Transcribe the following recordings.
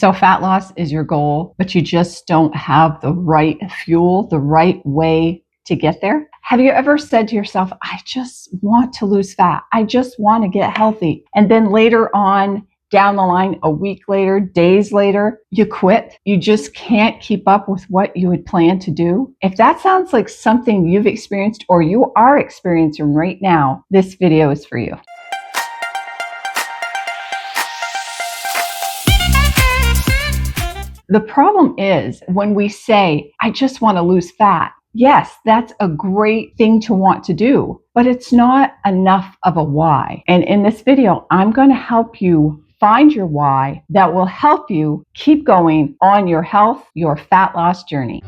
So fat loss is your goal, but you just don't have the right fuel, the right way to get there. Have you ever said to yourself, I just want to lose fat. I just want to get healthy. And then later on, down the line, a week later, days later, you quit. You just can't keep up with what you had planned to do. If that sounds like something you've experienced or you are experiencing right now, this video is for you. The problem is when we say, I just want to lose fat. Yes, that's a great thing to want to do, but it's not enough of a why. And in this video, I'm going to help you find your why that will help you keep going on your health, your fat loss journey.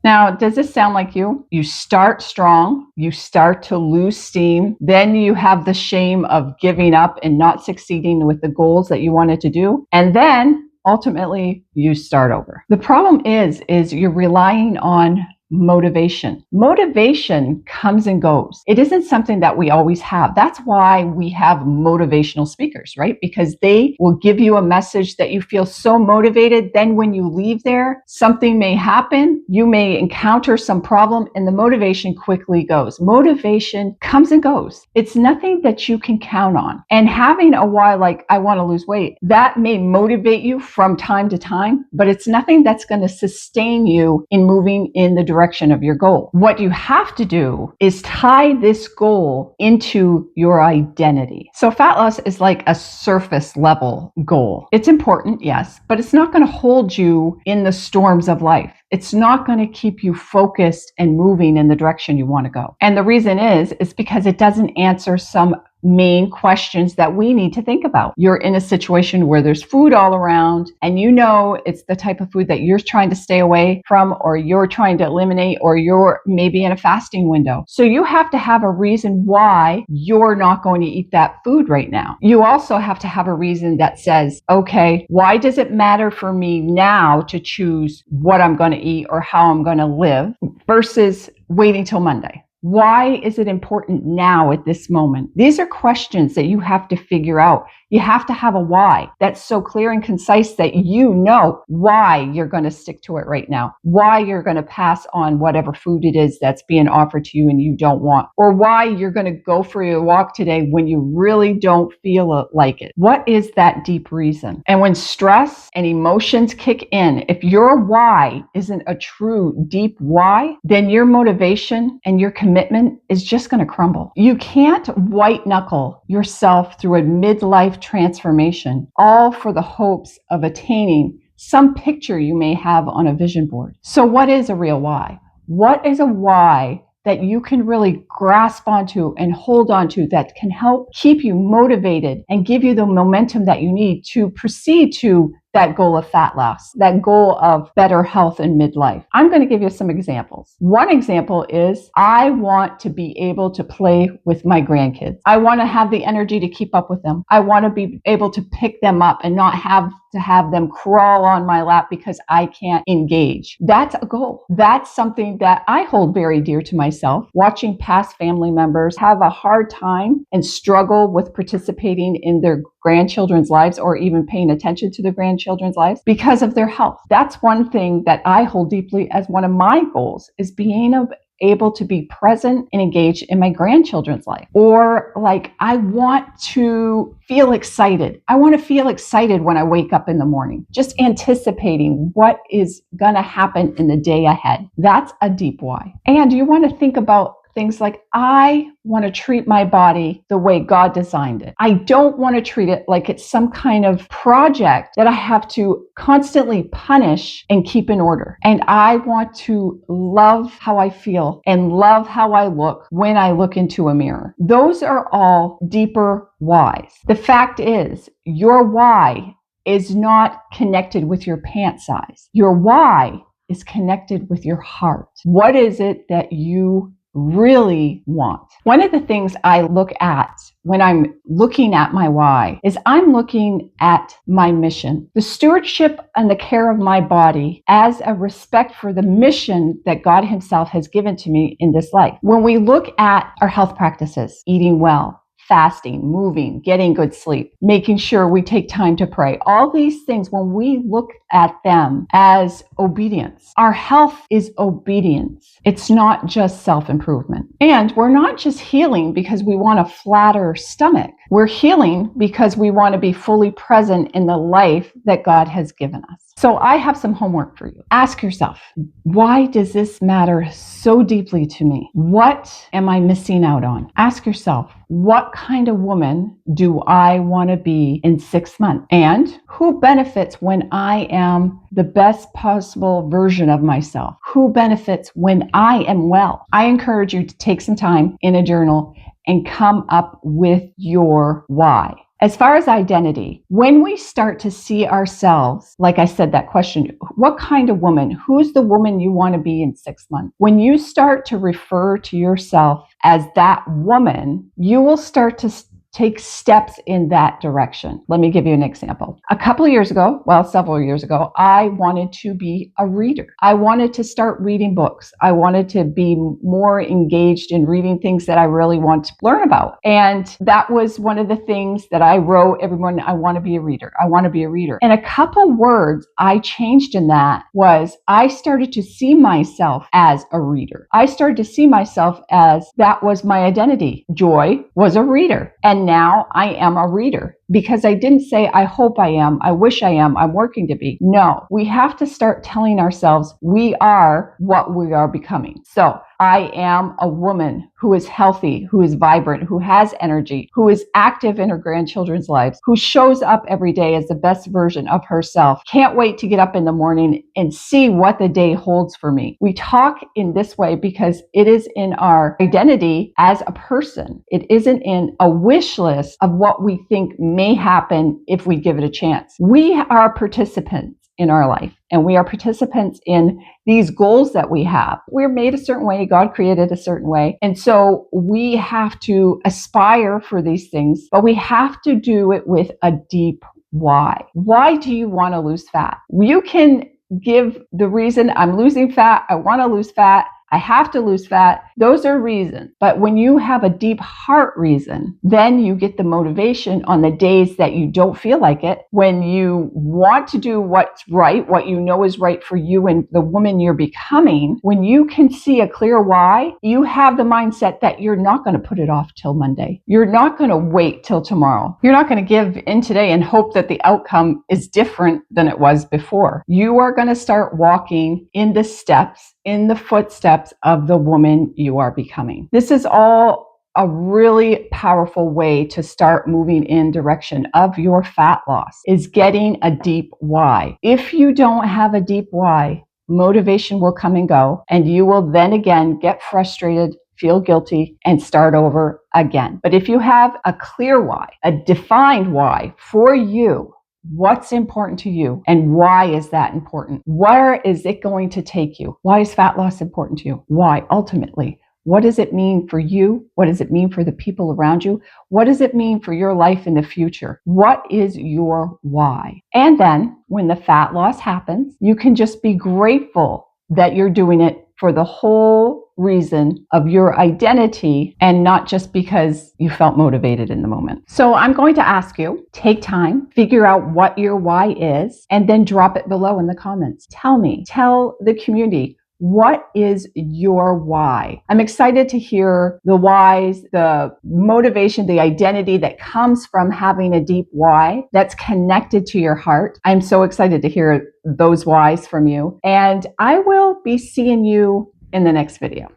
Now, does this sound like you? You start strong, you start to lose steam, then you have the shame of giving up and not succeeding with the goals that you wanted to do, and then ultimately you start over. The problem is you're relying on motivation. Motivation comes and goes. It isn't something that we always have. That's why we have motivational speakers, right? Because they will give you a message that you feel so motivated. Then when you leave there, something may happen. You may encounter some problem and the motivation quickly goes. Motivation comes and goes. It's nothing that you can count on. And having a why, like I want to lose weight, that may motivate you from time to time, but it's nothing that's going to sustain you in moving in the direction of your goal. What you have to do is tie this goal into your identity. So fat loss is like a surface level goal. It's important, yes, but it's not going to hold you in the storms of life. It's not going to keep you focused and moving in the direction you want to go. And the reason is because it doesn't answer some main questions that we need to think about. You're in a situation where there's food all around and you know it's the type of food that you're trying to stay away from or you're trying to eliminate or you're maybe in a fasting window. So you have to have a reason why you're not going to eat that food right now. You also have to have a reason that says, okay, why does it matter for me now to choose what I'm going to eat or how I'm going to live versus waiting till Monday? Why is it important now at this moment? These are questions that you have to figure out. You have to have a why that's so clear and concise that you know why you're going to stick to it right now, why you're going to pass on whatever food it is that's being offered to you and you don't want, or why you're going to go for your walk today when you really don't feel like it. What is that deep reason? And when stress and emotions kick in, if your why isn't a true deep why, then your motivation and your commitment is just going to crumble. You can't white knuckle yourself through a midlife transformation, all for the hopes of attaining some picture you may have on a vision board. So what is a real why? What is a why that you can really grasp onto and hold onto that can help keep you motivated and give you the momentum that you need to proceed to that goal of fat loss, that goal of better health in midlife? I'm going to give you some examples. One example is I want to be able to play with my grandkids. I want to have the energy to keep up with them. I want to be able to pick them up and not have to have them crawl on my lap because I can't engage. That's a goal. That's something that I hold very dear to myself. Watching past family members have a hard time and struggle with participating in their grandchildren's lives or even paying attention to their grandchildren's lives because of their health. That's one thing that I hold deeply as one of my goals is being able to be present and engaged in my grandchildren's life. Or like, I want to feel excited. I want to feel excited when I wake up in the morning, just anticipating what is going to happen in the day ahead. That's a deep why. And you want to think about things like, I want to treat my body the way God designed it. I don't want to treat it like it's some kind of project that I have to constantly punish and keep in order. And I want to love how I feel and love how I look when I look into a mirror. Those are all deeper whys. The fact is, your why is not connected with your pant size. Your why is connected with your heart. What is it that you really want? One of the things I look at when I'm looking at my why is I'm looking at my mission, the stewardship and the care of my body as a respect for the mission that God Himself has given to me in this life. When we look at our health practices, eating well, fasting, moving, getting good sleep, making sure we take time to pray. All these things, when we look at them as obedience, our health is obedience. It's not just self-improvement. And we're not just healing because we want a flatter stomach. We're healing because we want to be fully present in the life that God has given us. So I have some homework for you. Ask yourself, why does this matter so deeply to me? What am I missing out on? Ask yourself, what kind of woman do I want to be in 6 months? And who benefits when I am the best possible version of myself? Who benefits when I am well? I encourage you to take some time in a journal and come up with your why. As far as identity, when we start to see ourselves, like I said, that question, what kind of woman, who's the woman you want to be in 6 months? When you start to refer to yourself as that woman, you will start to take steps in that direction. Let me give you an example. A couple of years ago, several years ago, I wanted to be a reader. I wanted to start reading books. I wanted to be more engaged in reading things that I really want to learn about. And that was one of the things that I wrote every morning. I want to be a reader. I want to be a reader. And a couple words I changed in that was I started to see myself as a reader. I started to see myself as that was my identity. Joy was a reader. And now I am a reader, because I didn't say, I hope I am, I wish I am, I'm working to be. No, we have to start telling ourselves we are what we are becoming. So I am a woman who is healthy, who is vibrant, who has energy, who is active in her grandchildren's lives, who shows up every day as the best version of herself. Can't wait to get up in the morning and see what the day holds for me. We talk in this way because it is in our identity as a person. It isn't in a wish list of what we think may happen if we give it a chance. We are participants in our life, and we are participants in these goals that we have. We're made a certain way. God created a certain way. And so we have to aspire for these things, but we have to do it with a deep why. Why do you want to lose fat? You can give the reason, I'm losing fat, I want to lose fat, I have to lose fat. Those are reasons. But when you have a deep heart reason, then you get the motivation on the days that you don't feel like it. When you want to do what's right, what you know is right for you and the woman you're becoming, when you can see a clear why, you have the mindset that you're not going to put it off till Monday. You're not going to wait till tomorrow. You're not going to give in today and hope that the outcome is different than it was before. You are going to start walking in the steps, in the footsteps of the woman you are becoming. This is all a really powerful way to start moving in direction of your fat loss, is getting a deep why. If you don't have a deep why, motivation will come and go, and you will then again get frustrated, feel guilty, and start over again. But if you have a clear why, a defined why for you, what's important to you and why is that important? Where is it going to take you? Why is fat loss important to you? Why? Ultimately, what does it mean for you? What does it mean for the people around you? What does it mean for your life in the future? What is your why? And then when the fat loss happens, you can just be grateful that you're doing it for the whole reason of your identity and not just because you felt motivated in the moment. So I'm going to ask you, take time, figure out what your why is, and then drop it below in the comments. Tell me, tell the community, what is your why? I'm excited to hear the whys, the motivation, the identity that comes from having a deep why that's connected to your heart. I'm so excited to hear those whys from you. And I will be seeing you in the next video.